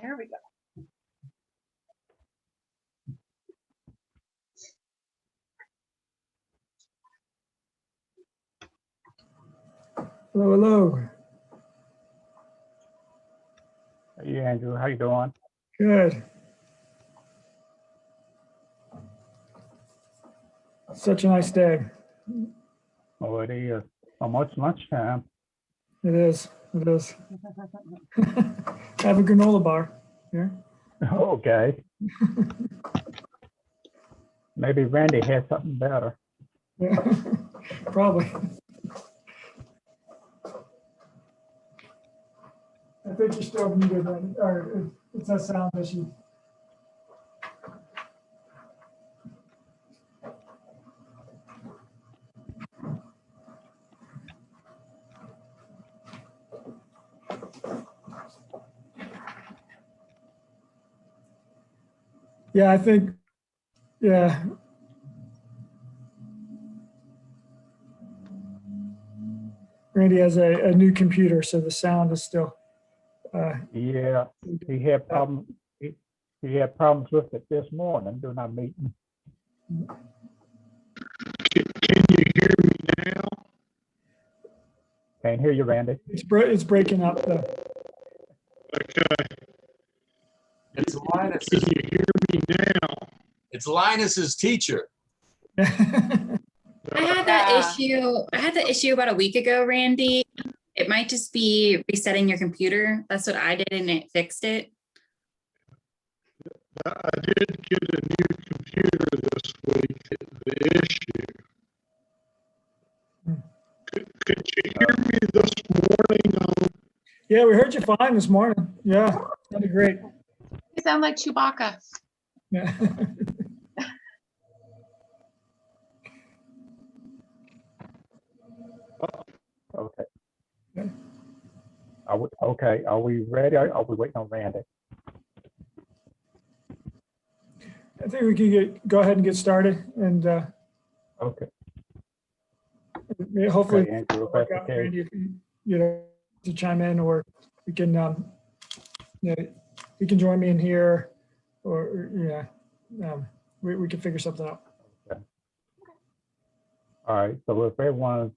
There we go. Hello, hello. Hey, Andrew, how you doing? Good. Such a nice day. Oh, it is almost lunchtime. It is. It is. Have a granola bar here. Okay. Maybe Randy has something better. Yeah, probably. I think you're still muted, or it's a sound issue. Yeah, I think, yeah. Randy has a new computer, so the sound is still. Yeah, he had problems. He had problems with it this morning during our meeting. Can you hear me now? Can't hear you, Randy. It's breaking up though. Okay. It's Linus. Can you hear me now? It's Linus's teacher. I had that issue about a week ago, Randy. It might just be resetting your computer. That's what I did, and it fixed it. I did get a new computer this week. The issue. Could you hear me this morning? Yeah, we heard you fine this morning. Yeah, that'd be great. You sound like Chewbacca. Yeah. Okay. Yeah. Okay. Are we ready? Are we waiting on Randy? I think we can go ahead and get started, and Okay. hopefully Okay, Andrew, if work that's out, okay. Randy, if you know, to chime in, or we can, you know, you can join me in here, or yeah, we can figure something out. All right. So if everyone's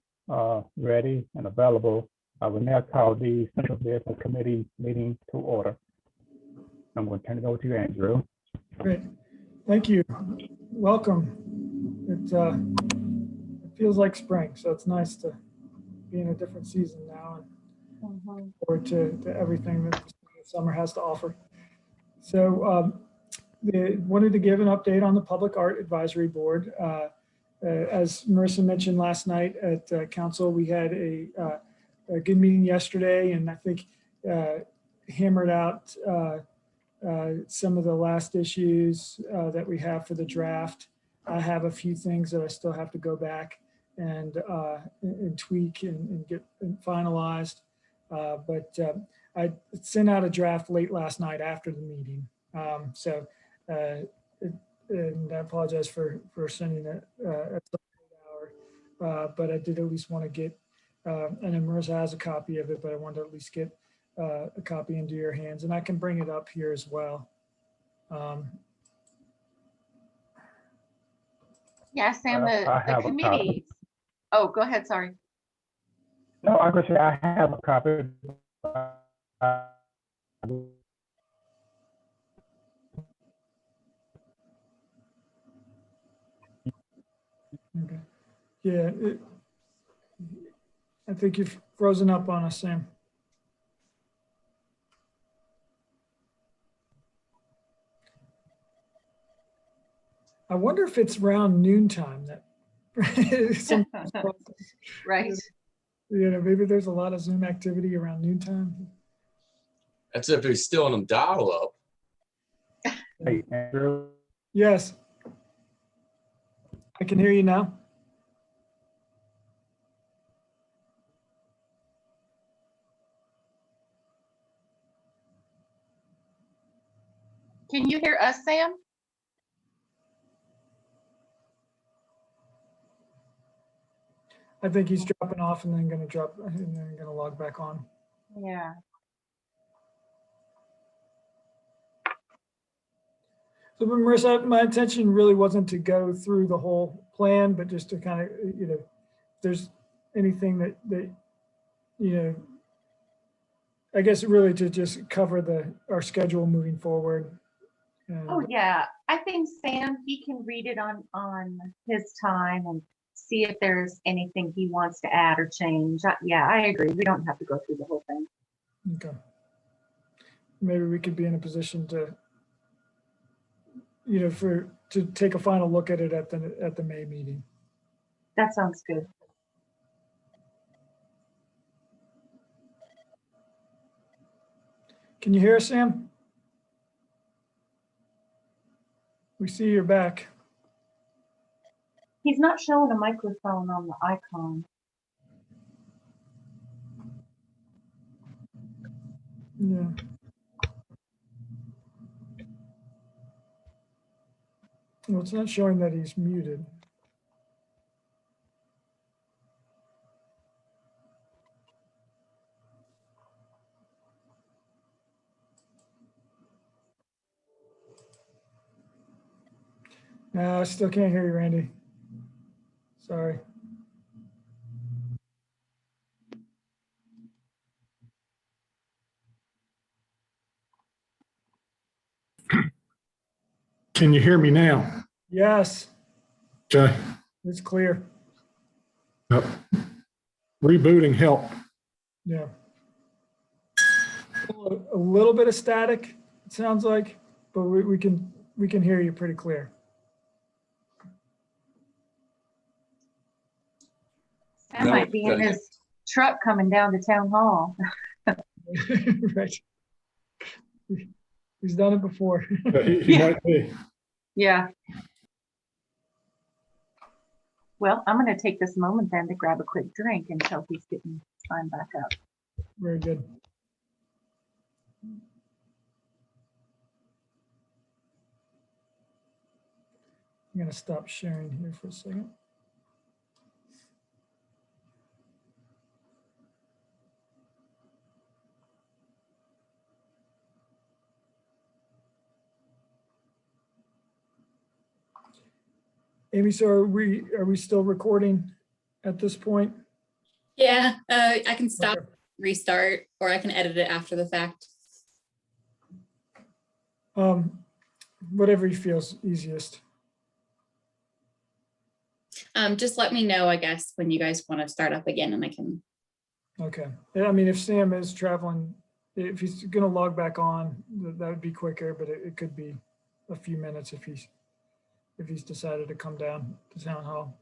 ready and available, I will now call the Central Business Committee meeting to order. I'm going to turn it over to you, Andrew. Great, thank you. Welcome. It feels like spring, so it's nice to be in a different season now, and forward to everything that the summer has to offer. So wanted to give an update on the Public Art Advisory Board. As Marissa mentioned last night at council, we had a good meeting yesterday, and I think hammered out some of the last issues that we have for the draft. I have a few things that I still have to go back and tweak and get finalized. But I sent out a draft late last night after the meeting. And I apologize for sending it at some hour, but I did at least want to get, and then Marissa has a copy of it, but I wanted to at least get a copy into your hands, and I can bring it up here as well. Yeah, Sam, I the have a committee. Oh, go ahead. Sorry. No, I could say I have a copy. Okay. Yeah, I think you've frozen up on us, Sam. I wonder if it's around noontime that Right. you know, maybe there's a lot of Zoom activity around noontime. That's if he's still in them dial up. Hey, Andrew. Yes. I can hear you now. Can you hear us, Sam? I think he's dropping off and then going to log back on. Yeah. So Marissa, my intention really wasn't to go through the whole plan, but just to kind of, if there's anything that, I guess really to just cover our schedule moving forward. Oh, yeah. I think Sam, he can read it on his time and see if there's anything he wants to add or change. Yeah, I agree. We don't have to go through the whole thing. Okay. Maybe we could be in a position to, to take a final look at it at the May meeting. That sounds good. Can you hear us, Sam? We see you're back. He's not showing a microphone on the icon. Yeah. Well, it's not showing that he's muted. No, I still can't hear you, Randy. Sorry. Can you hear me now? Yes, Okay. it's clear. Yep. Rebooting helped. Yeah. A little bit of static, it sounds like, but we can hear you pretty clear. Sam No, might be in gotta get- his truck coming down to town hall. Right. He's done it before. He might be. Yeah. Well, I'm going to take this moment then to grab a quick drink until he's getting signed back up. Very good. I'm going to stop sharing here for a second. Amy, so are we still recording at this point? Yeah, I can stop, Okay. restart, or I can edit it after the fact. Whatever you feels easiest. Just let me know, I guess, when you guys want to start up again and I can. Okay. Yeah, I mean, if Sam is traveling, if he's going to log back on, that would be quicker, but it could be a few minutes if he's decided to come down to town hall.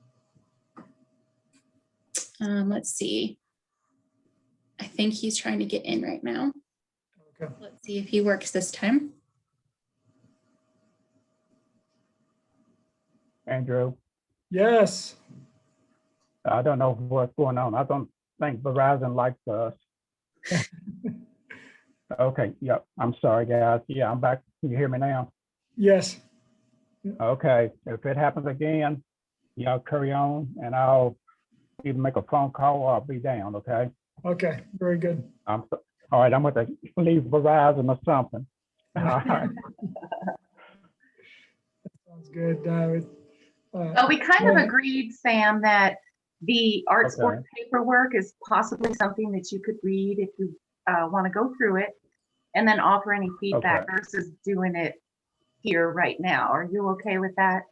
Let's see. I think he's trying to get in right now. Okay. Let's see if he works this time. Andrew, Yes. I don't know what's going on. I don't think Verizon likes us. Okay, yep, I'm sorry, guys. Yeah, I'm back. Can you hear me now? Yes. Okay, if it happens again, y'all carry on and I'll either make a phone call or I'll be down, okay? Okay. Very good. All right, I'm going to leave Verizon or something. All right. Sounds good. Well, we kind of yeah. agreed, Sam, that the art Okay. sport paperwork is possibly something that you could read if you want to go through it and then offer any feedback versus doing it here right now. Are you okay with that?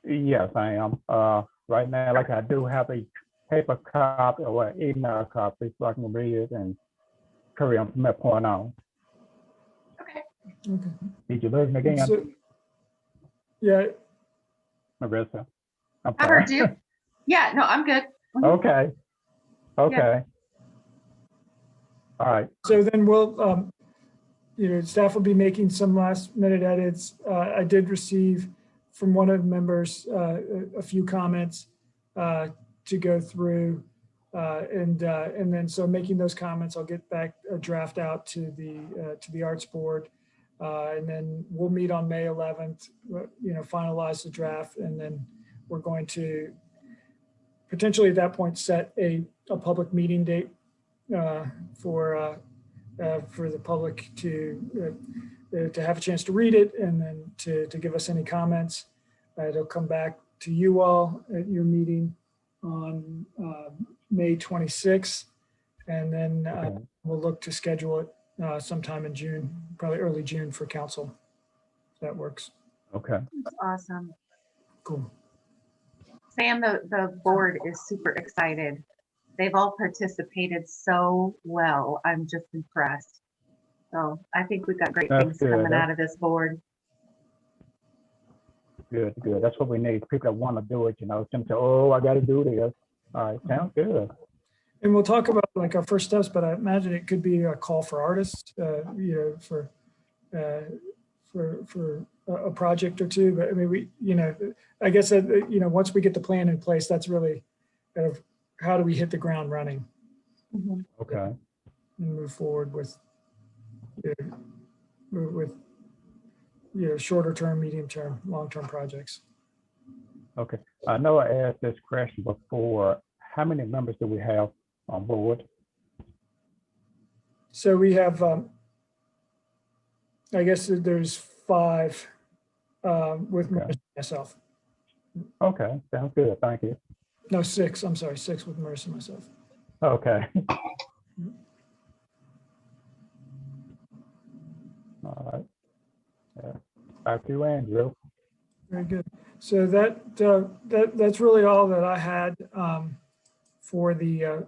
Yes, I am. Right now, like I do have a paper copy or an email copy so I can read it and carry on from that point on. Okay. Okay. Did you lose me again, So, yeah. Marissa? I'm I sorry. heard you. Yeah, no, I'm good. Mhm. Okay. Okay. All right. So then we'll, staff will be making some last minute edits. I did receive from one of the members a few comments to go through. And then so making those comments, I'll get back a draft out to the Arts Board. And then we'll meet on May 11th, finalize the draft. And then we're going to potentially at that point set a public meeting date for the public to to have a chance to read it and then to give us any comments. It'll come back to you all at your meeting on May 26th. And then Okay. we'll look to schedule it sometime in June, probably early June for council. If that works. Okay. That's awesome. Cool. Sam, the board is super excited. They've all participated so well. I'm just impressed. So I think we've got great That's things good. coming out of this board. Good, good. That's what we need. People that want to do it, some say, oh, I got to do this. All right, sounds good. And we'll talk about like our first steps, but I imagine it could be a call for artists, for a project or two. But I mean, I guess that, once we get the plan in place, that's really kind of how do we hit the ground running Mhm. Okay. and move forward with shorter term, medium term, long term projects. Okay. I know I asked this question before. How many members do we have on board? So we have, I guess there's 5 with Okay. myself. Okay, sounds good. Thank you. No, 6. I'm sorry, 6 with Marissa and myself. Okay. All right. Yeah. Back to you, Andrew. Very good. So that's really all that I had for the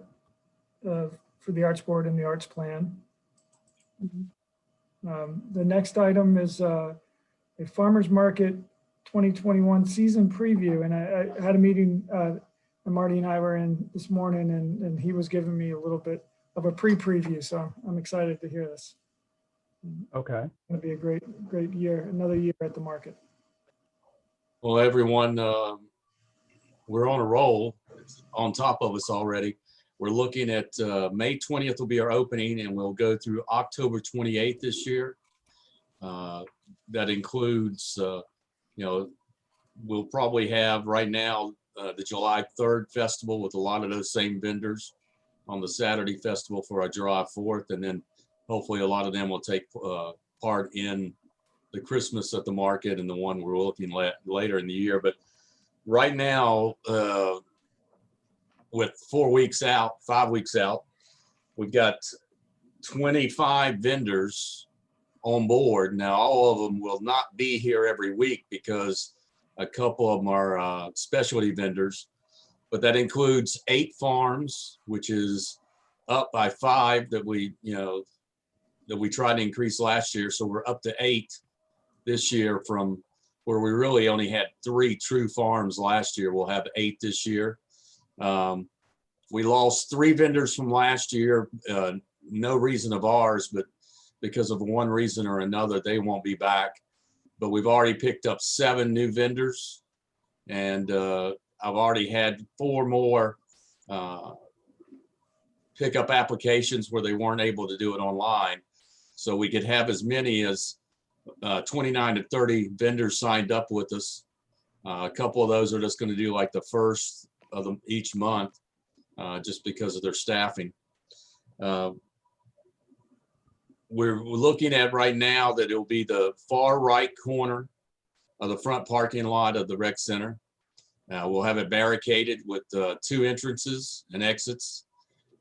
arts board and the arts plan. The next item is a farmers market 2021 season preview, and I had a meeting. Marty and I were in this morning, and he was giving me a little bit of a preview. So I'm excited to hear this. Okay. It's going to be a great year, another year at the market. Well, everyone, we're on a roll. It's on top of us already. We're looking at May 20th will be our opening, and we'll go through October 28th this year. That includes, we'll probably have right now the July 3rd festival with a lot of those same vendors on the Saturday festival for our July 4th, and then hopefully a lot of them will take part in the Christmas at the market and the one we're looking at later in the year. But right now, with 4 weeks out, 5 weeks out, we've got 25 vendors on board. Now, all of them will not be here every week because a couple of them are specialty vendors, but that includes 8 farms, which is up by 5 that we tried to increase last year. So we're up to 8 this year from where we really only had 3 true farms last year. We'll have 8 this year. We lost 3 vendors from last year, no reason of ours, but because of one reason or another, they won't be back. But we've already picked up 7 new vendors, and I've already had 4 more pickup applications where they weren't able to do it online. So we could have as many as 29 to 30 vendors signed up with us. A couple of those are just going to do like the first of them each month, just because of their staffing. We're looking at right now that it'll be the far right corner of the front parking lot of the rec center. We'll have it barricaded with 2 entrances and exits.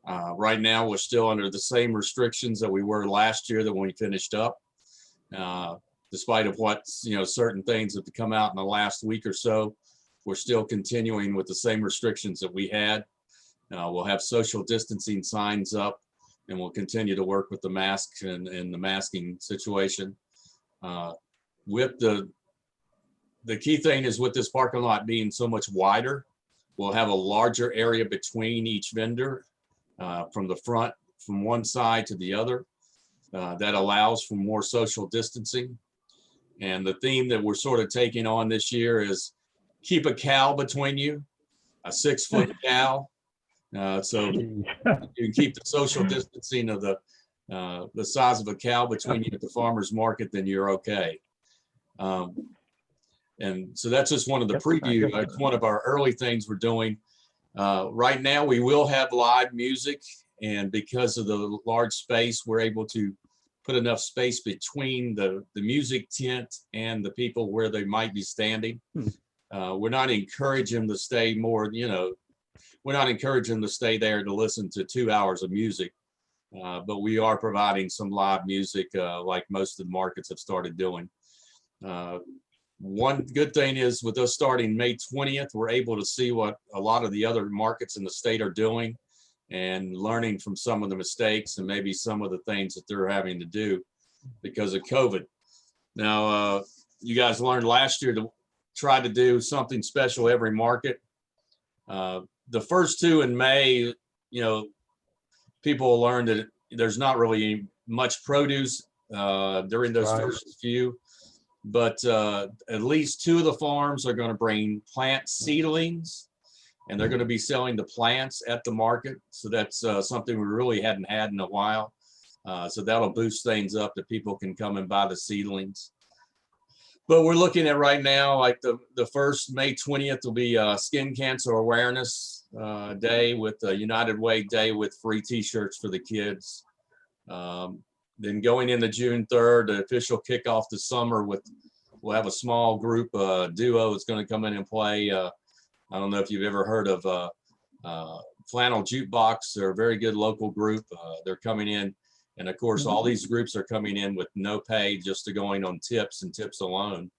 Right now, we're still under the same restrictions that we were last year that when we finished up. Despite of what, certain things that have come out in the last week or so, we're still continuing with the same restrictions that we had. We'll have social distancing signs up, and we'll continue to work with the masks and the masking situation. With the key thing is with this parking lot being so much wider, we'll have a larger area between each vendor from the front, from one side to the other. That allows for more social distancing. And the theme that we're sort of taking on this year is keep a cow between you, a 6-foot cow. So you can keep the social distancing of the size of a cow between you at the farmer's market, then you're okay. And so that's just one of the preview. It's one of our early things we're doing. Right now, we will have live music, and because of the large space, we're able to put enough space between the music tent and the people where they might be standing. We're not encouraging them to stay more, we're not encouraging them to stay there to listen to 2 hours of music. But we are providing some live music like most of the markets have started doing. One good thing is with us starting May 20th, we're able to see what a lot of the other markets in the state are doing and learning from some of the mistakes and maybe some of the things that they're having to do because of COVID. Now, you guys learned last year to try to do something special every market. The first 2 in May, people learned that there's not really much produce during those first few, but at least 2 of the farms are going to bring plant seedlings, and they're going to be selling the plants at the market. So that's something we really hadn't had in a while. So that'll boost things up that people can come and buy the seedlings. But we're looking at right now, like the first May 20th will be Skin Cancer Awareness Day with United Way Day with free t-shirts for the kids. Then going into June 3rd, the official kickoff the summer we'll have a small group duo that's going to come in and play. I don't know if you've ever heard of Flannel Jukebox. They're a very good local group. They're coming in. And of course, all these groups are coming in with no pay, just to going on tips and tips alone.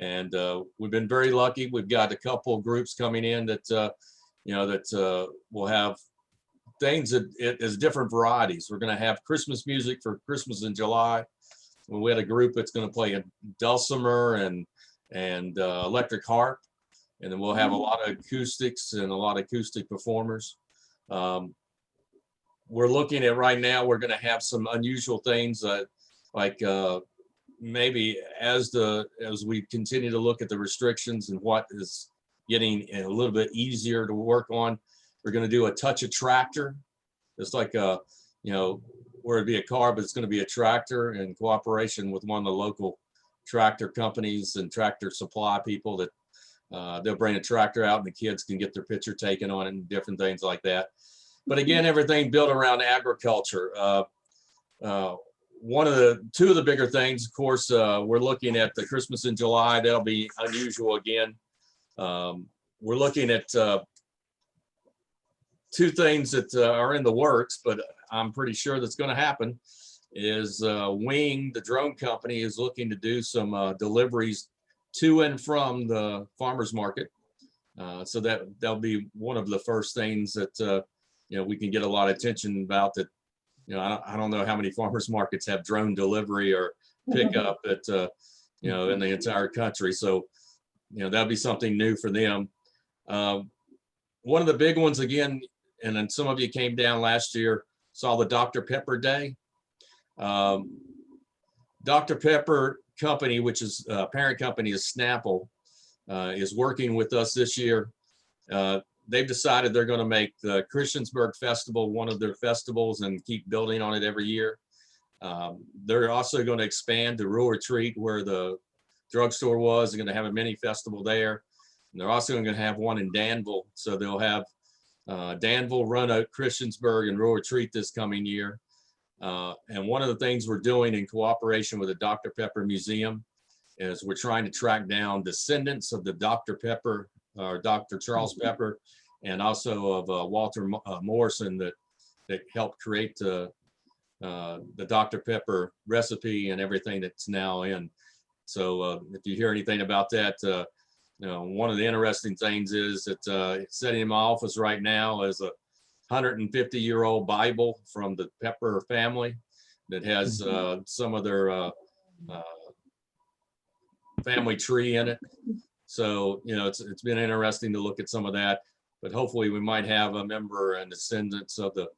And we've been very lucky. We've got a couple of groups coming in that, will have things as different varieties. We're going to have Christmas music for Christmas in July. We had a group that's going to play a dulcimer and electric harp. And then we'll have a lot of acoustics and a lot of acoustic performers. We're looking at right now, we're going to have some unusual things like maybe as we continue to look at the restrictions and what is getting a little bit easier to work on, we're going to do a touch a tractor. It's like where it'd be a car, but it's going to be a tractor in cooperation with one of the local tractor companies and tractor supply people that they'll bring a tractor out and the kids can get their picture taken on it and different things like that. But again, everything built around agriculture. Two of the bigger things, of course, we're looking at the Christmas in July. That'll be unusual again. We're looking at 2 things that are in the works, but I'm pretty sure that's going to happen. Is Wing, the drone company, is looking to do some deliveries to and from the farmers market. So that'll be one of the first things that we can get a lot of attention about. That I don't know how many farmers markets have drone delivery or pickup at in the entire country. So that'll be something new for them. One of the big ones again, and then some of you came down last year, saw the Dr. Pepper Day. Dr. Pepper company, which is parent company is Snapple, is working with us this year. They've decided they're going to make the Christiansburg Festival one of their festivals and keep building on it every year. They're also going to expand to Rural Retreat, where the drugstore was. They're going to have a mini festival there. And they're also going to have one in Danville. So they'll have Danville, Roanoke, Christiansburg, and Rural Retreat this coming year. And one of the things we're doing in cooperation with the Dr. Pepper Museum is we're trying to track down descendants of the Dr. Pepper or Dr. Charles Pepper, and also of Walter Morrison that helped create the Dr. Pepper recipe and everything that's now in. So if you hear anything about that, one of the interesting things is that sitting in my office right now is a 150-year-old Bible from the Pepper family that has some of their family tree in it. So, it's been interesting to look at some of that, but hopefully we might have a member and descendants of the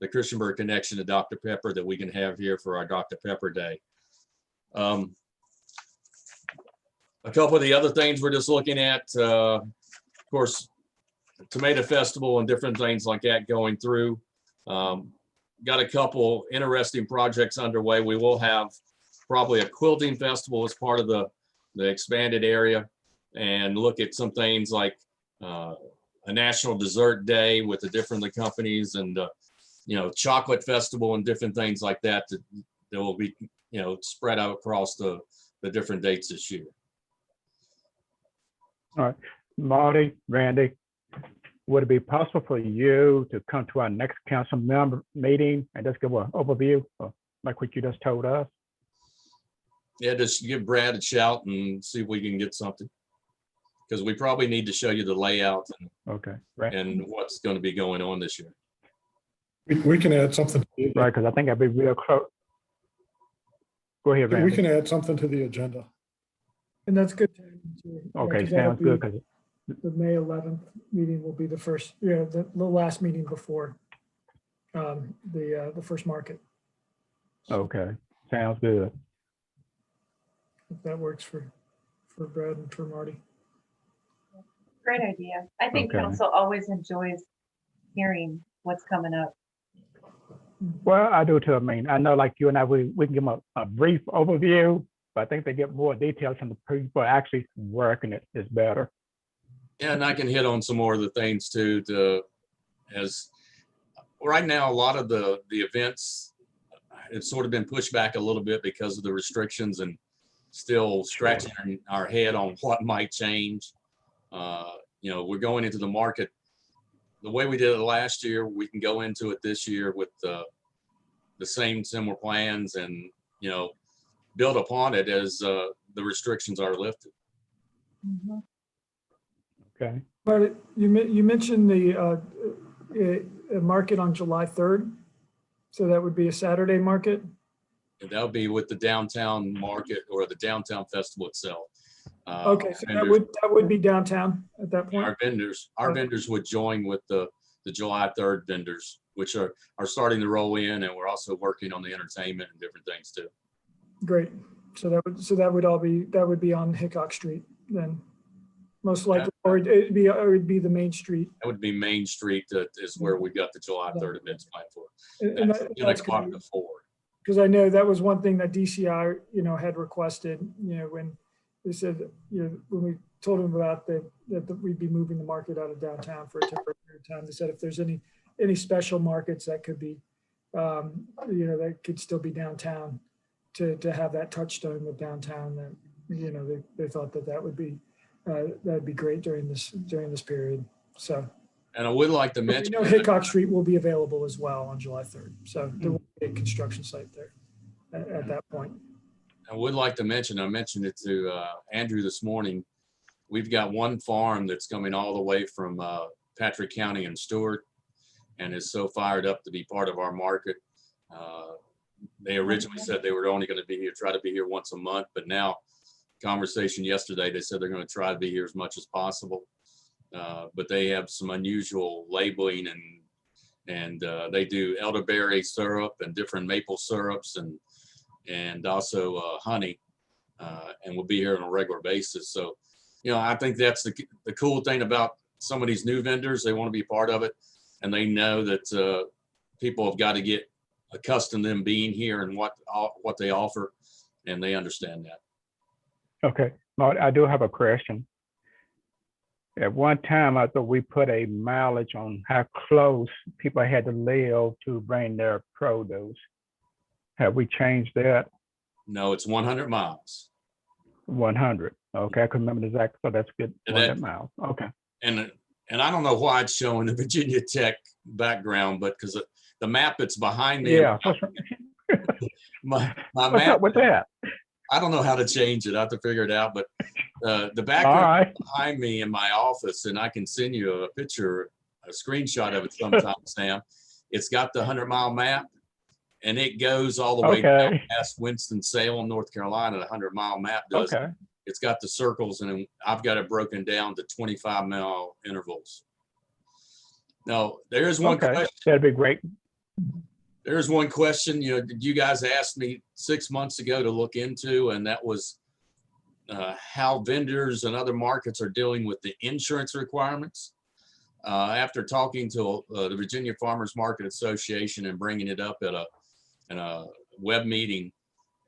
Christiansburg connection to Dr. Pepper that we can have here for our Dr. Pepper Day. A couple of the other things we're just looking at, of course, Tomato Festival and different things like that going through. Got a couple interesting projects underway. We will have probably a quilting festival as part of the expanded area, and look at some things like a national dessert day with the different companies, and chocolate festival and different things like that that will be spread out across the different dates this year. All right, Marty, Randy, would it be possible for you to come to our next council member meeting and just give an overview of like what you just told us? Yeah, just give Brad a shout and see if we can get something. Because we probably need to show you the layout Okay, right, and what's going to be going on this year. We can add something. right, because I think I'd be real close. Go ahead, We Randy. can add something to the agenda. And that's good. Okay, sounds good, because The May 11th meeting will be the first, the last meeting before the first market. okay, sounds good. If that works for Brad and for Marty. Great idea. I think Okay. council always enjoys hearing what's coming up. Well, I do too. I mean, I know like you and I, we can give them a brief overview, but I think they get more details from the people actually working it is better. Yeah, and I can hit on some more of the things too, as right now, a lot of the events, it's sort of been pushed back a little bit because of the restrictions and still scratching our head on what might change. We're going into the market the way we did it last year. We can go into it this year with the same similar plans and, build upon it as the restrictions are lifted. Mhm. Okay. Marty, you mentioned the market on July 3rd. So that would be a Saturday market? And that'll be with the downtown market or the downtown festival itself. Okay, so vendors- that would be downtown at that point? Our vendors would join with the July 3rd vendors, which are starting to roll in, and we're also working on the entertainment and different things too. Great. So that would be on Hickok Street then, most likely, or it would be the main street. That would be Main Street is where we got the July 3rd events planned for. And That's 10 o'clock to 4. Because I know that was one thing that DCI, had requested, when they said, when we told them about that we'd be moving the market out of downtown for a temporary period of time. They said if there's any special markets that could be, that could still be downtown to have that touchstone with downtown, that, they thought that would be, that'd be great during this period. So. And I would like to We mention. know Hickok Street will be available as well on July 3rd. So there will be a construction site there at that point. I would like to mention, I mentioned it to Andrew this morning. We've got one farm that's coming all the way from Patrick County and Stewart and is so fired up to be part of our market. They originally said they were only going to try to be here once a month, but now conversation yesterday, they said they're going to try to be here as much as possible. But they have some unusual labeling and they do elderberry syrup and different maple syrups and also honey, and we'll be here on a regular basis. So, I think that's the cool thing about some of these new vendors. They want to be part of it, and they know that people have got to get accustomed to them being here and what they offer, and they understand that. Okay, Marty, I do have a question. At one time, I thought we put a mileage on how close people had to live to bring their produce. Have we changed that? No, it's 100 miles. 100. Okay, I can remember the exact, so that's good. And 100 miles. Okay. And I don't know why it's showing the Virginia Tech background, but because the map that's behind me, Yeah. my What's map, up with that? I don't know how to change it. I have to figure it out. But the All background right. behind me in my office, and I can send you a picture, a screenshot of it sometime, Sam. It's got the 100-mile map, and it goes all the way down Okay. past Winston-Salem, North Carolina. The 100-mile map does. Okay. It's got the circles, and I've got it broken down to 25-mile intervals. Now, there is one Okay. question. That'd be great. There's one question, you guys asked me 6 months ago to look into, and that was how vendors and other markets are dealing with the insurance requirements. After talking to the Virginia Farmers Market Association and bringing it up at a web meeting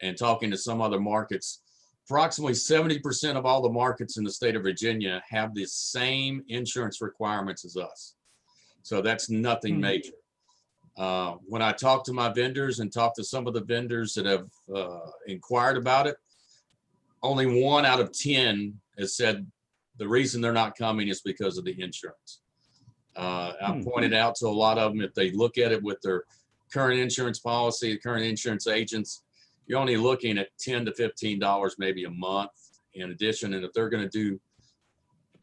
and talking to some other markets, approximately 70% of all the markets in the state of Virginia have the same insurance requirements as us. So that's nothing major. When I talk to my vendors and talk to some of the vendors that have inquired about it, only 1 out of 10 has said the reason they're not coming is because of the insurance. I pointed out to a lot of them, if they look at it with their current insurance policy, current insurance agents, you're only looking at $10 to $15 maybe a month in addition. And if they're going to do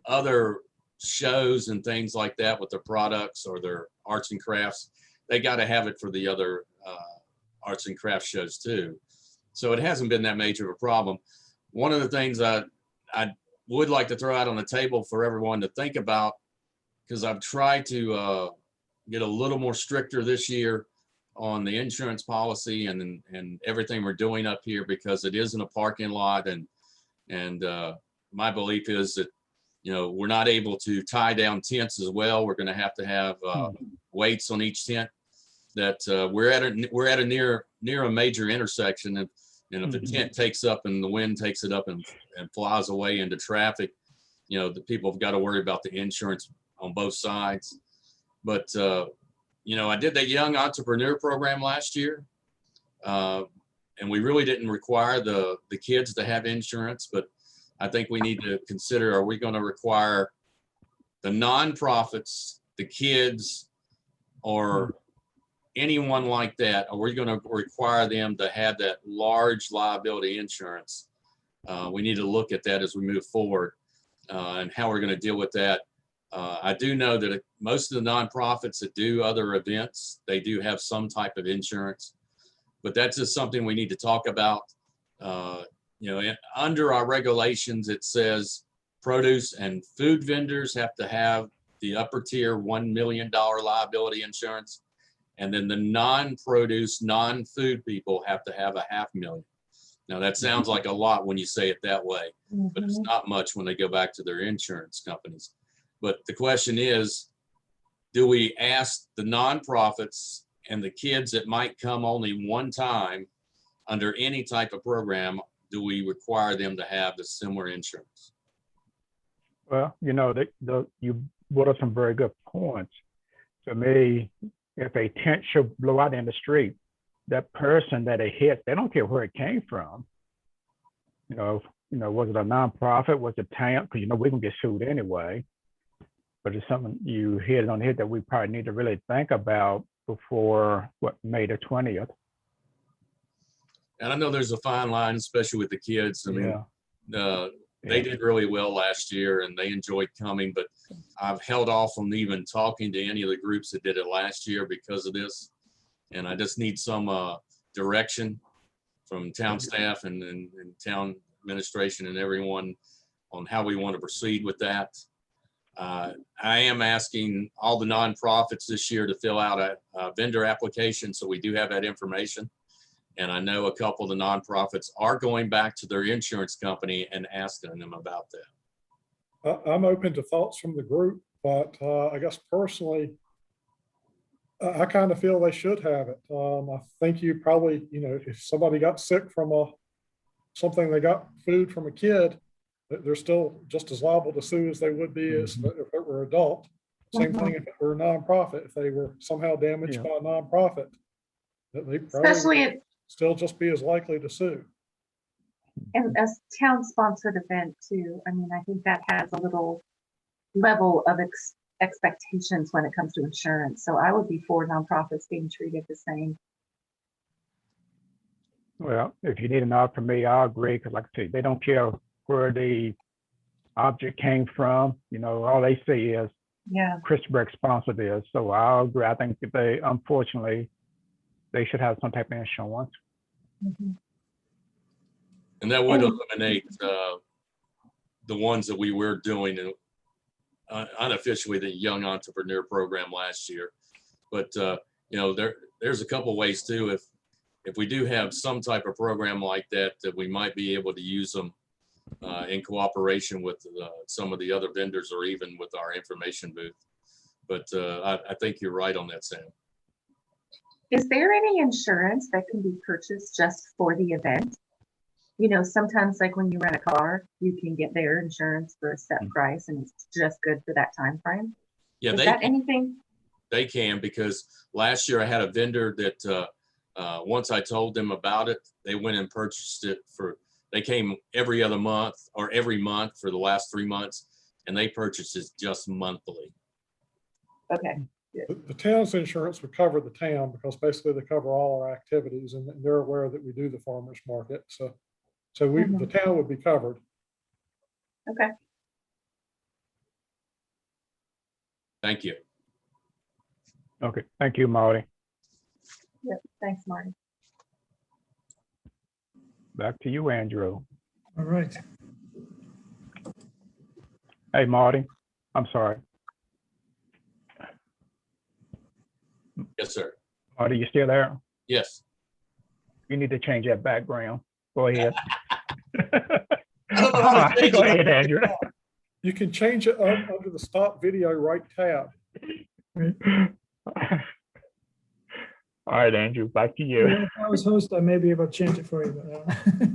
other shows and things like that with their products or their arts and crafts, they got to have it for the other arts and crafts shows too. So it hasn't been that major of a problem. One of the things I would like to throw out on the table for everyone to think about, because I've tried to get a little more stricter this year on the insurance policy and everything we're doing up here, because it is in a parking lot, and my belief is that, you know, we're not able to tie down tents as well. We're going to have weights on each tent. That we're at a near a major intersection, and if the tent takes up and the wind takes it up and flies away into traffic, you know, the people have got to worry about the insurance on both sides. But you know, I did that young entrepreneur program last year, and we really didn't require the kids to have insurance, but I think we need to consider, are we going to require the nonprofits, the kids, or anyone like that? Are we going to require them to have that large liability insurance? We need to look at that as we move forward, and how we're going to deal with that. I do know that most of the nonprofits that do other events, they do have some type of insurance, but that's just something we need to talk about. You know, under our regulations, it says produce and food vendors have to have the upper tier $1 million liability insurance. And then the non-produce, non-food people have to have $500,000. Now that sounds like a lot when you say it that way, but it's not much when they go back to their insurance companies. But the question is, do we ask the nonprofits and the kids that might come only one time under any type of program, do we require them to have the similar insurance? Well, you know, you brought up some very good points. To me, if a tent should blow out in the street, that person that it hit, they don't care where it came from. You know, was it a nonprofit? Was it town? Because, you know, we can get sued anyway. But it's something you hit on here that we probably need to really think about before May the 20th. And I know there's a fine line, especially with the kids. I mean, they did really well last year and they enjoyed coming, but I've held off on even talking to any of the groups that did it last year because of this. And I just need some direction from town staff and town administration and everyone on how we want to proceed with that. I am asking all the nonprofits this year to fill out a vendor application, so we do have that information. And I know a couple of the nonprofits are going back to their insurance company and asking them about that. I'm open to thoughts from the group, but I guess personally, I kind of feel they should have it. I think you probably, you know, if somebody got sick from something, they got food from a kid, they're still just as liable to sue as they would be as if it were adult. Same thing if it were a nonprofit, if they were somehow damaged by a nonprofit, they probably would still just be as likely to sue. And a town-sponsored event too. I mean, I think that has a little level of expectations when it comes to insurance. So I would be for nonprofits being treated the same. Well, if you need an nod from me, I agree, because like I say, they don't care where the object came from. You know, all they see is Chris Breck sponsored this. So I agree. I think that unfortunately, they should have some type of insurance. And that would eliminate the ones that we were doing unofficially, the Young Entrepreneur Program last year. But you know, there's a couple ways too. If we do have some type of program like that, that we might be able to use them in cooperation with some of the other vendors or even with our information booth. But I think you're right on that, Sam. Is there any insurance that can be purchased just for the event? You know, sometimes like when you rent a car, you can get their insurance for a set price and it's just good for that time frame. Yeah, Is that anything? they can, because last year I had a vendor that once I told them about it, they went and purchased it they came every other month or every month for the last 3 months, and they purchased it just monthly. Okay, The town's insurance would cover the town because basically they cover all our activities, and they're aware that we do the farmer's market. So the town would be covered. okay. Thank you. Okay, thank you, Marty. Yep, thanks, Marty. Back to you, Andrew. All right. Hey, Marty, I'm sorry. Yes, sir. Marty, you still there? Yes. You need to change that background. Go ahead. I don't know how to change Go it. ahead, Andrew. You can change it under the stop video right tab. All right, Andrew, back to you. If I was host, I may be able to change it for you. But,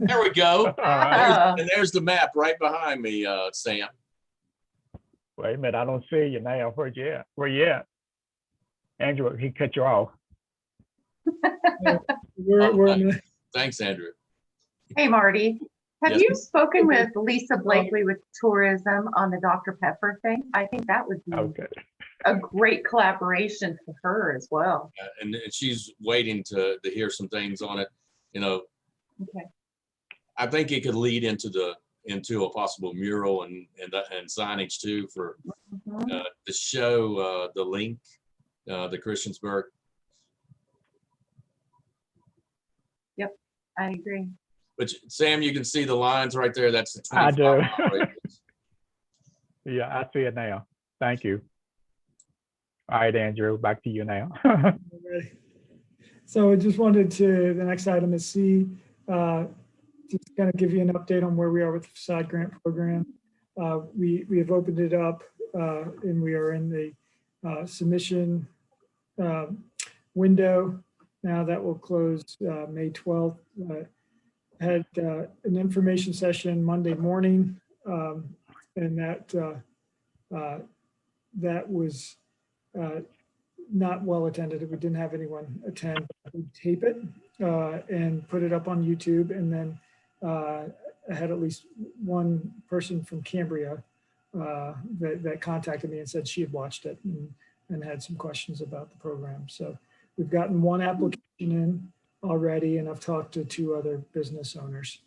There we go. All right. And there's the map right behind me, Sam. Wait a minute, I don't see you now. Where you at? Where you at? Andrew, he cut you off. we're in the, Thanks, Andrew. Hey, Marty, have Yes. you spoken with Lisa Blakely with tourism on the Dr. Pepper thing? I think that would be Okay. a great collaboration for her as well. And she's waiting to hear some things on it. You know, Okay. I think it could lead into a possible mural and signage too for Mhm. the show, the link, the Christiansburg. I agree. But Sam, you can see the lines right there. That's the I 25 do. mile radius. Yeah, I see it now. Thank you. All right, Andrew, back to you now. ready. So I just wanted to, the next item is C, just kind of give you an update on where we are with the facade grant program. We have opened it up and we are in the submission window. Now that will close May 12th. Had an information session Monday morning, and that was not well attended. We didn't have anyone attend. We tape it and put it up on YouTube, and then I had at least one person from Cambria that contacted me and said she had watched it and had some questions about the program. So we've gotten one application in already, and I've talked to 2 other business owners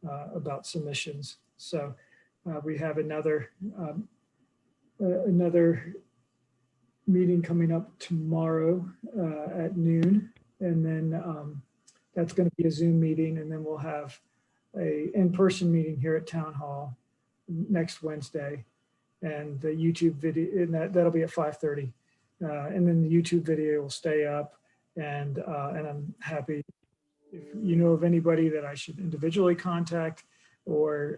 about submissions. So we have another meeting coming up tomorrow at noon, and then that's going to be a Zoom meeting, and then we'll have a in-person meeting here at Town Hall next Wednesday, and the YouTube video, and that'll be at 5:30, and then the YouTube video will stay up, and I'm happy if you know of anybody that I should individually contact, or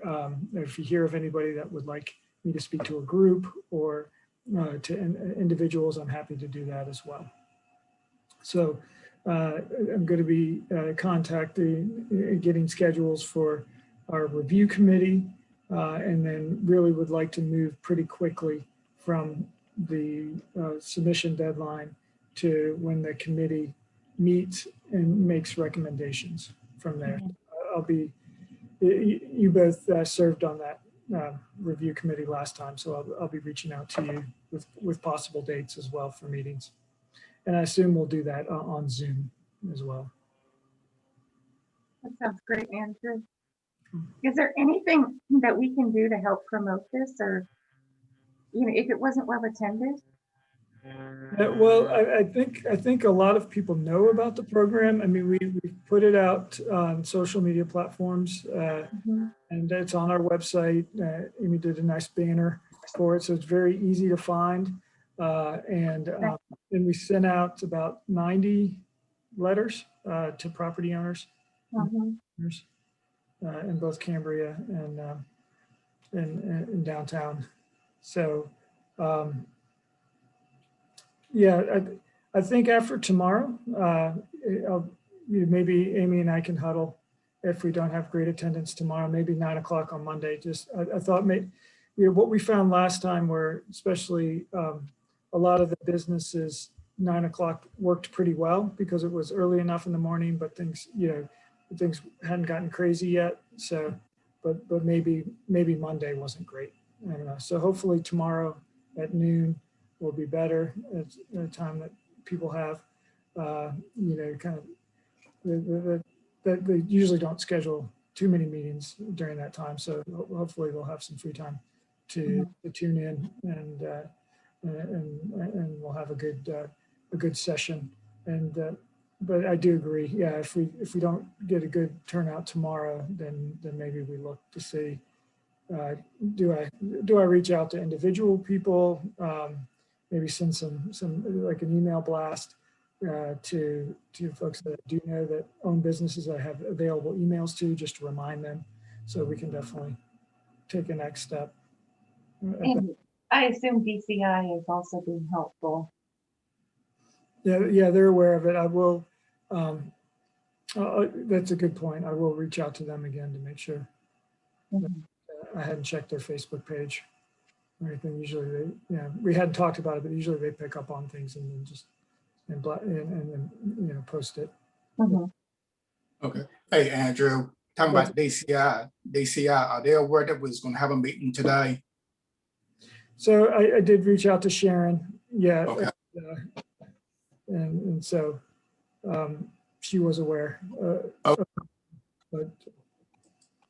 if you hear of anybody that would like me to speak to a group or to individuals, I'm happy to do that as well. So I'm going to be getting schedules for our review committee, and then really would like to move pretty quickly from the submission deadline to when the committee meets and makes recommendations from there. You both served on that review committee last time, so I'll be reaching out to you with possible dates as well for meetings. And I assume we'll do that on Zoom as well. That sounds great, Andrew. Is there anything that we can do to help promote this, or, if it wasn't well attended? Well, I think a lot of people know about the program. I mean, we put it out on social media platforms, and it's on our website. Amy did a nice banner for it, so it's very easy to find. And we sent out about 90 letters to property owners in both Cambria and downtown. So. Yeah, I think after tomorrow, maybe Amy and I can huddle if we don't have great attendance tomorrow, maybe 9 o'clock on Monday. Just I thought what we found last time were especially a lot of the businesses, 9 o'clock worked pretty well because it was early enough in the morning, but things, things hadn't gotten crazy yet. So, but maybe Monday wasn't great. I don't know. So hopefully tomorrow at noon will be better. It's a time that people have, kind of, they usually don't schedule too many meetings during that time. So hopefully they'll have some free time to tune in and we'll have a good session. And but I do agree. Yeah, if we don't get a good turnout tomorrow, then maybe we look to see, do I reach out to individual people, maybe send some like an email blast to folks that I do know that own businesses I have available emails to, just to remind them, so we can definitely take a next step. And I assume DCI is also being helpful. Yeah, they're aware of it. I will, that's a good point. I will reach out to them again to make sure. I hadn't checked their Facebook page or anything. Usually we hadn't talked about it, but usually they pick up on things and then just, and then, post it. Okay. Hey, Andrew, talking about DCI, are they aware that we was gonna have a meeting today? So I did reach out to Sharon. Yeah. Okay. And so she was aware. But,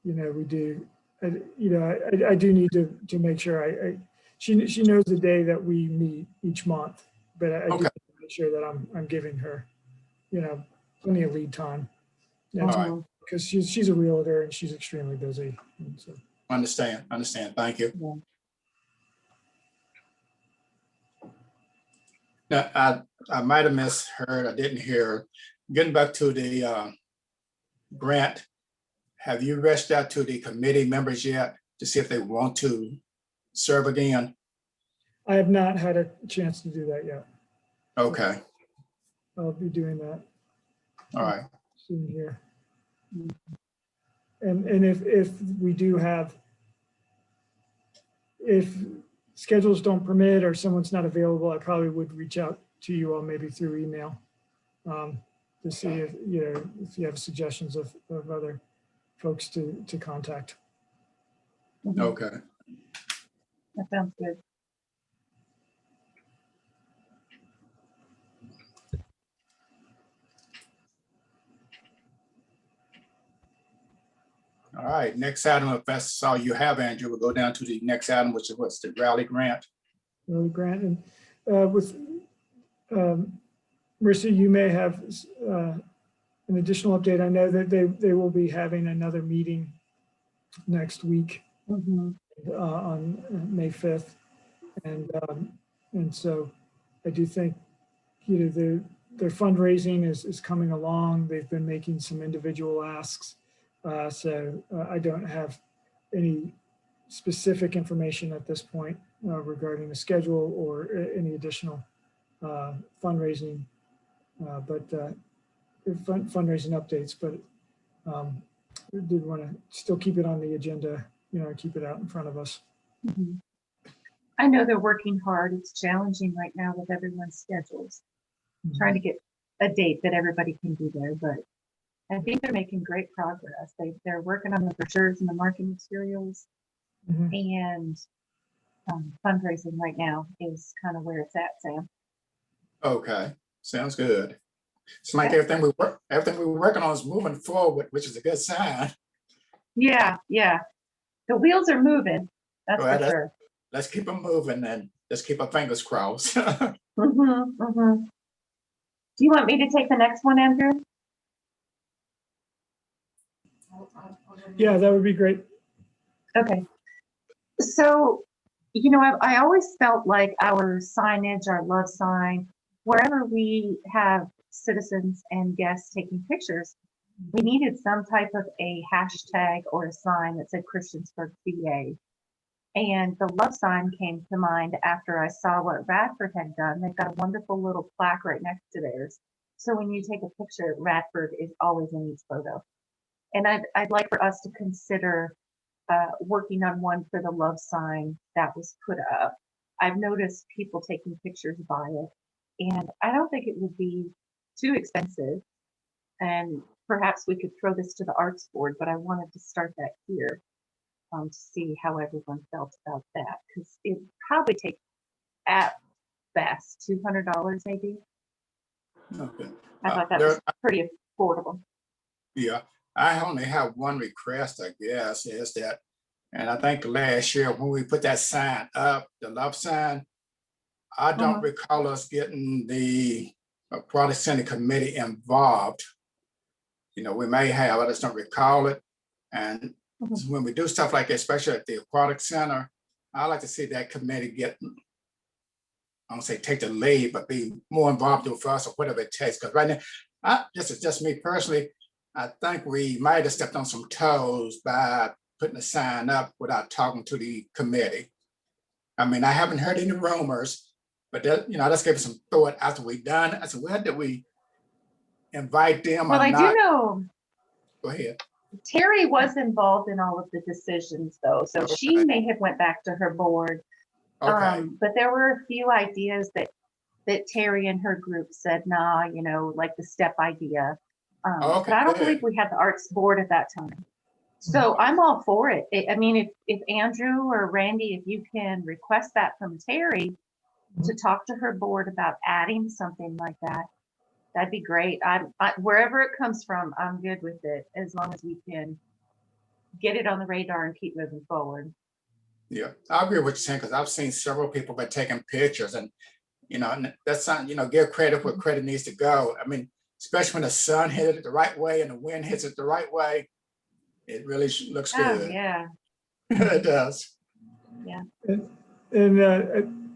we do, I do need to make sure she knows the day that we meet each month, but I do Okay. need to make sure that I'm giving her, plenty of lead time. All right. Because she's a realtor and she's extremely busy. And so. Understand. Thank you. Yeah. Now, I might have misheard. I didn't hear. Getting back to the grant, have you reached out to the committee members yet to see if they want to serve again? I have not had a chance to do that yet. Okay. I'll be doing that All right. soon here. And if we do have, if schedules don't permit or someone's not available, I probably would reach out to you all maybe through email to see if you have suggestions of other folks to contact. Okay. That sounds good. All right. Next item, if that's all you have, Andrew, we'll go down to the next item, which is what's the rally grant. Really, Grant, and with Marissa, you may have an additional update. I know that they will be having another meeting next week on May 5th, and so I do think their fundraising is coming along. They've been making some individual asks, so I don't have any specific information at this point regarding the schedule or any additional fundraising, fundraising updates. But we did want to still keep it on the agenda, keep it out in front of us. I know they're working hard. It's challenging right now with everyone's schedules, trying to get a date that everybody can be there, but I think they're making great progress. They're working on the brochures and the marketing materials, and fundraising right now is kind of where it's at, Sam. Okay, sounds good. It's like everything we were working on is moving forward, which is a good sign. Yeah, the wheels are moving. That's Well, for sure. Let's keep them moving and let's keep our fingers crossed. Do you want me to take the next one, Andrew? Yeah, that would be great. Okay. So, I always felt like our signage, our love sign, wherever we have citizens and guests taking pictures, we needed some type of a hashtag or a sign that said Christiansburg, PA. And the love sign came to mind after I saw what Radford had done. They've got a wonderful little plaque right next to theirs. So when you take a picture, Radford is always in each photo. And I'd like for us to consider working on one for the love sign that was put up. I've noticed people taking pictures by it, and I don't think it would be too expensive. And perhaps we could throw this to the arts board, but I wanted to start that here to see how everyone felt about that, because it probably take at best $200 maybe. Okay. I thought that There- was pretty affordable. Yeah, I only have one request, I guess, is that, and I think last year when we put that sign up, the love sign, I don't recall us getting the Aquatic Center Committee involved. You know, we may have, I just don't recall it. And when we do stuff like that, especially at the Aquatic Center, I like to see that committee get, I don't say take the lead, but be more involved with us or whatever it takes. Because right now, this is just me personally, I think we might have stepped on some toes by putting a sign up without talking to the committee. I mean, I haven't heard any rumors, but that, you know, let's give it some thought after we done. I said, well, did we invite them Well, or I not? do know Go ahead. Terry was involved in all of the decisions though, so she Okay. may have went back to her board. Okay, But there were a few ideas that Terry and her group said, nah, you know, like the step idea. Okay, But I don't good. believe we had the arts board at that time. So I'm all for it. I mean, if Andrew or Randy, if you can request that from Terry to talk to her board about adding something like that, that'd be great. Wherever it comes from, I'm good with it, as long as we can get it on the radar and keep moving forward. yeah, I agree with what you're saying, because I've seen several people been taking pictures and, you know, and that's not, you know, give credit where credit needs to go. I mean, especially when the sun hit it the right way and the wind hits it the right way, it really looks Oh, good. yeah. It does. And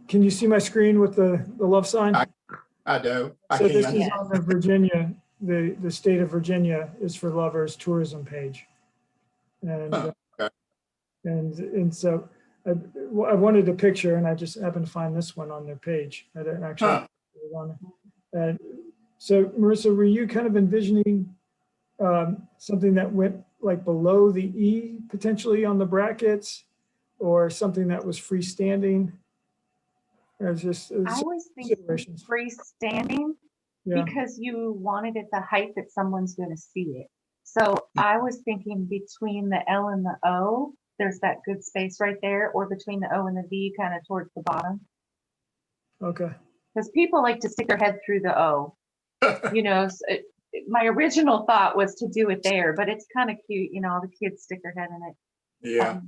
can you see my screen with the love sign? I do. I So this can. is on the Virginia, the state of Virginia is for lovers tourism page. And, Oh, okay. and so I wanted a picture and I just happened to find this one on their page. I didn't actually. Huh. And so Marissa, were you kind of envisioning something that went like below the E potentially on the brackets or something that was freestanding? Or just I was thinking considerations. freestanding Yeah, because you wanted it the height that someone's going to see it. So I was thinking between the L and the O, there's that good space right there, or between the O and the V, kind of towards the bottom. okay. Because people like to stick their head through the O. You know, my original thought was to do it there, but it's kind of cute. You know, all the kids stick their head in it. Yeah,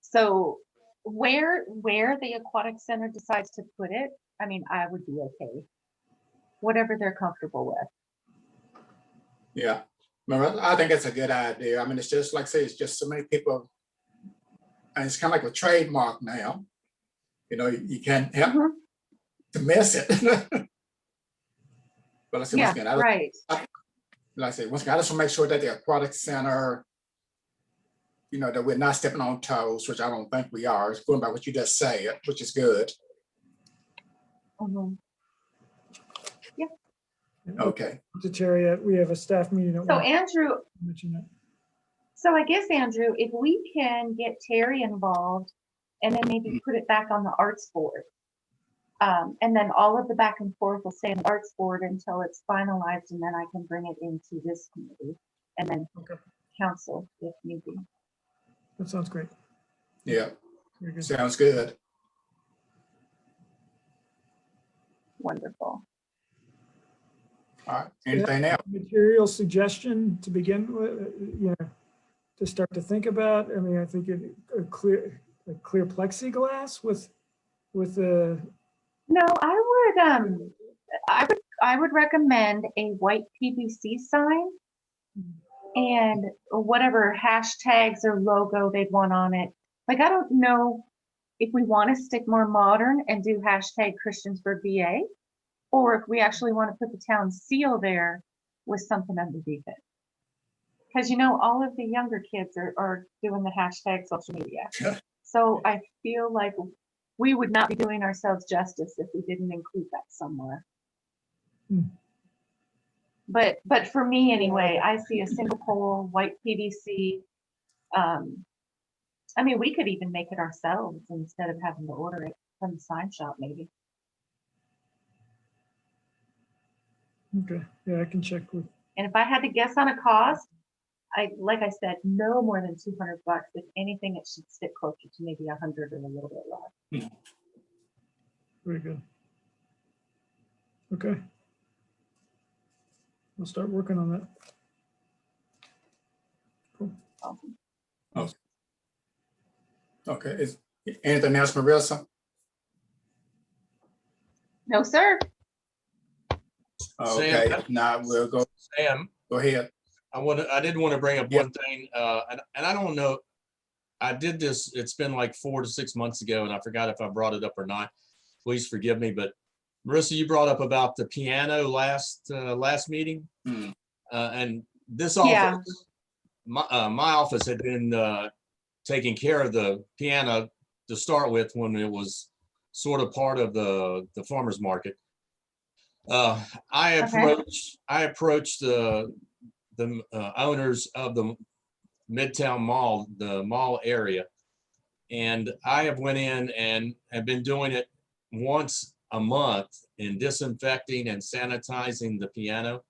So where the aquatic center decides to put it, I mean, I would be okay. Whatever they're comfortable with. yeah. Marissa, I think it's a good idea. I mean, it's just like I say, it's just so many people. And it's kind of like a trademark now. You know, you can't help Mhm. to miss it. But let's see, once Yeah, again, right. like I say, once again, I just want to make sure that the aquatic center, you know, that we're not stepping on toes, which I don't think we are. It's going by what you just said, which is good. Mhm. Okay. To Terry, we have a staff meeting at So one. Andrew, Mention that. so I guess Andrew, if we can get Terry involved and then maybe put it back on the arts board. And then all of the back and forth will stay on the arts board until it's finalized, and then I can bring it into this committee and then Okay. council if need be. That sounds great. Yeah, Very good. sounds good. Wonderful. All right. Anything else? Material suggestion to begin with, you know, to start to think about. I mean, I think a clear plexiglass with the, No, I would recommend a white PVC sign and whatever hashtags or logo they'd want on it. Like, I don't know if we want to stick more modern and do hashtag Christiansburg VA, or if we actually want to put the town seal there with something underneath it. Because, you know, all of the younger kids are doing the hashtag social media. So I feel like we would not be doing ourselves justice if we didn't include that somewhere. Hmm. But for me anyway, I see a single pole, white PVC. I mean, we could even make it ourselves instead of having to order it. from the sign shop, maybe. Okay, yeah, I can check with, And if I had to guess on a cost, like I said, no more than $200. If anything, it should stick closer to maybe 100 or a little bit less. very good. Okay. We'll start working on that. Cool. Awesome. Okay, is anything else, Marissa? No, sir. Okay, Sam, if not, we'll go ahead. I did want to bring up Yeah. one thing, and I don't know, I did this, it's been like 4 to 6 months ago, and I forgot if I brought it up or not. Please forgive me, but Marissa, you brought up about the piano last meeting. Hmm. And this Yeah. office, my office had been taking care of the piano to start with when it was sort of part of the farmer's market. I approached the owners of the Midtown Mall, the mall area, and I have went in and have been doing it once a month in disinfecting and sanitizing the piano.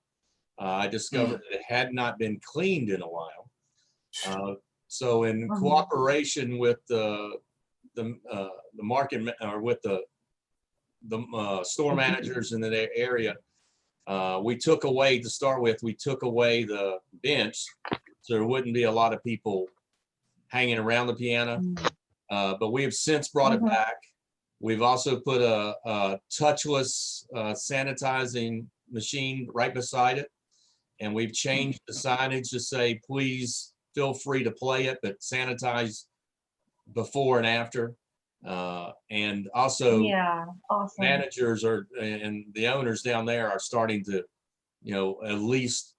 I discovered that it had not been cleaned in a while. So in cooperation with the market or with the store managers in the area, we took away, to start with, we took away the bench, so there wouldn't be a lot of people hanging around the piano. But we have since brought it back. We've also put a touchless sanitizing machine right beside it. And we've changed the signage to say, please feel free to play it, but sanitize before and after. And also, Yeah, awesome. managers and the owners down there are starting to, at least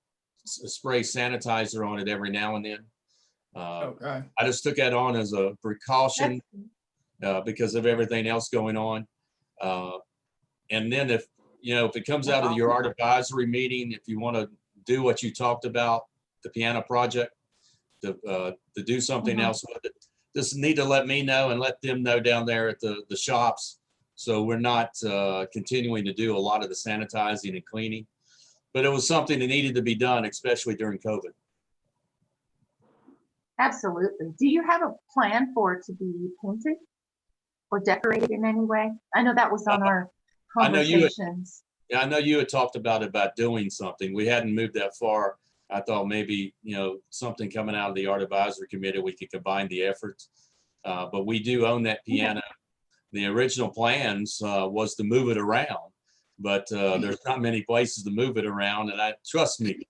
spray sanitizer on it every now and then. Okay. I just took that on as a precaution because of everything else going on. And then if it comes out of your art advisory meeting, if you want to do what you talked about, the piano project, to do something else with it, just need to let me know and let them know down there at the shops. So we're not continuing to do a lot of the sanitizing and cleaning, but it was something that needed to be done, especially during COVID. Absolutely. Do you have a plan for it to be painted or decorated in any way? I know that was on our I know you had- conversations. Yeah, I know you had talked about doing something. We hadn't moved that far. I thought maybe, something coming out of the art advisory committee, we could combine the efforts. But we do own that piano. The original plans was to move it around, but there's not many places to move it around. And trust me,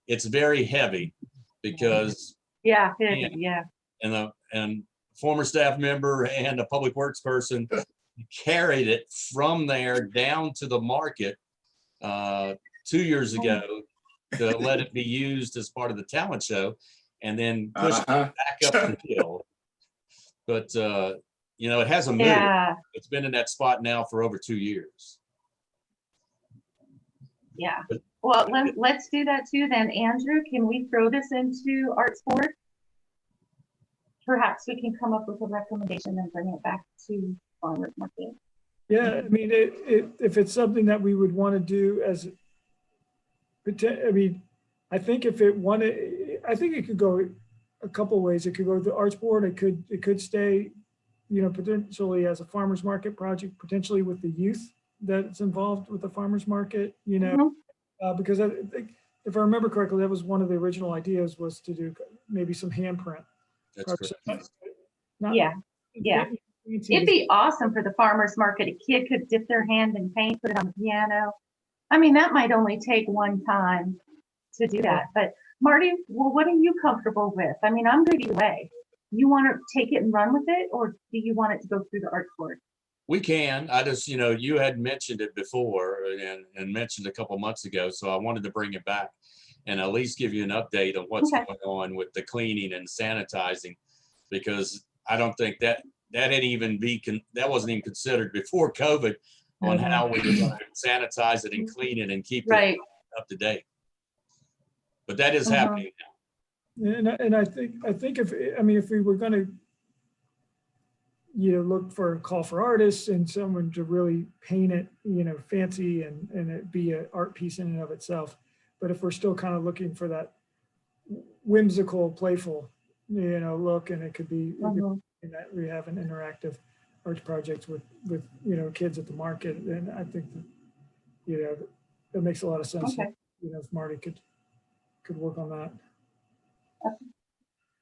it's very heavy because Yeah, Yeah. yeah. and former staff member and a public works person carried it from there down to the market 2 years ago to let it be used as part of the talent show, and then pushed it back up the hill. But it hasn't moved. Yeah, It's been in that spot now for over 2 years. yeah. Well, let's do that too then. Andrew, can we throw this into Arts Board? Perhaps we can come up with a recommendation and bring it back to farmers market. yeah, I mean, if it's something that we would want to do I think if it wanted, I think it could go a couple ways. It could go to the Arts Board. It could stay, potentially as a farmers market project, potentially with the youth that's involved with the farmers market, because I think, if I remember correctly, that was one of the original ideas, was to do maybe some handprint. That's correct. Yeah. It'd be awesome for the farmers market. A kid could dip their hand in paint, put it on the piano. I mean, that might only take one time to do that. But Marty, well, what are you comfortable with? I mean, I'm good either way. You want to take it and run with it, or do you want it to go through the Arts Board? We can. I just, you had mentioned it before and mentioned a couple months ago, so I wanted to bring it back and at least give you an update on what's going on with the cleaning and sanitizing, because I don't think that wasn't even considered before COVID on how we were going to sanitize it and clean it and keep it up to date. But that is happening now. And I think if we were going to, look for a call for artists and someone to really paint it, fancy and it be an art piece in and of itself. But if we're still kind of looking for that whimsical, playful, look, and it could be Mhm. in that we have an interactive arts projects with kids at the market, and I think that, that makes a lot of sense. Okay. If Marty could work on that.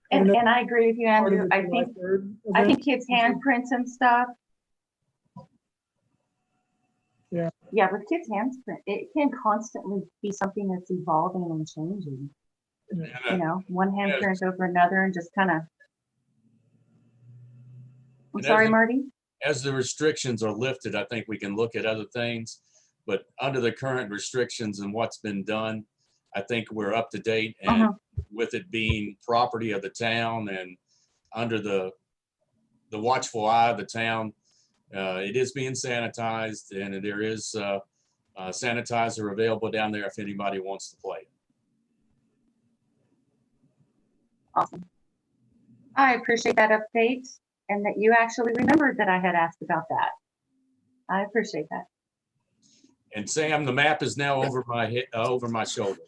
And don't know, I agree with you, Part of Andrew. the I July think 3rd I event. think kids' handprints and stuff. Yeah. Yeah, with kids' handprint, it can constantly be something that's evolving and changing. One handprint over another and just kind of. I'm And sorry, as- Marty. As the restrictions are lifted, I think we can look at other things. But under the current restrictions and what's been done, I think we're up to date. And Uh-huh. with it being property of the town and under the watchful eye of the town, it is being sanitized, and there is sanitizer available down there if anybody wants to play. Awesome. I appreciate that update and that you actually remembered that I had asked about that. I appreciate that. And Sam, the map is now over my head, over my shoulder.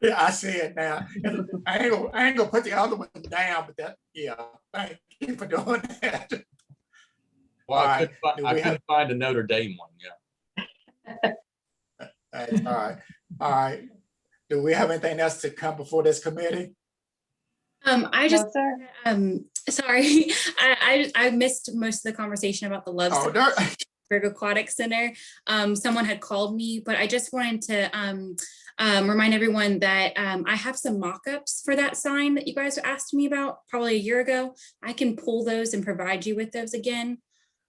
Yeah, I see it now. I ain't gonna put the other one down, but thank you for doing that. Well, All I right. couldn't find a Notre Dame one. Yeah. That's all right. All right. Do we have anything else to come before this committee? I just, No, sir. sorry, I missed most of the conversation about the Love Oh, Center, Aquatic Center. Someone had called me, but I just wanted to remind everyone that I have some mock-ups for that sign that you guys asked me about probably a year ago. I can pull those and provide you with those again.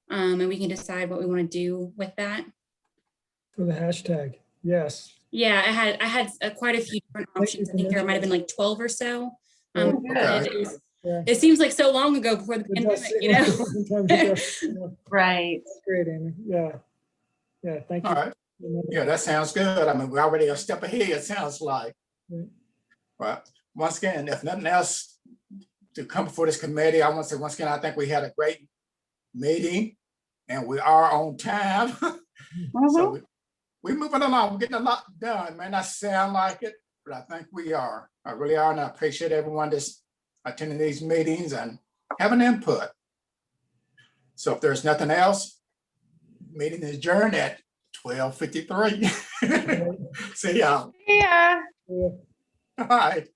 And we can decide what we want to do with that. For the hashtag, yes. Yeah, I had quite a few different Thank options. you I think there for might have been like 12 or so. Oh, Okay. It seems like so long ago before the It does pandemic, seem you like know? sometimes it does. Yeah, Right. that's great, Amy. Yeah, thank you. all right. Yeah, that sounds good. I mean, we're already a step ahead, it sounds like. Right. But once again, if nothing else to come before this committee, I want to say once again, I think we had a great meeting and we are on time. So we moving along, we're getting a lot done. May not sound like it, but I think we are. I really are, and I appreciate everyone that's attending these meetings and having input. So if there's nothing else, meeting is adjourned at 12:53. See y'all. Yeah. Yeah. All right.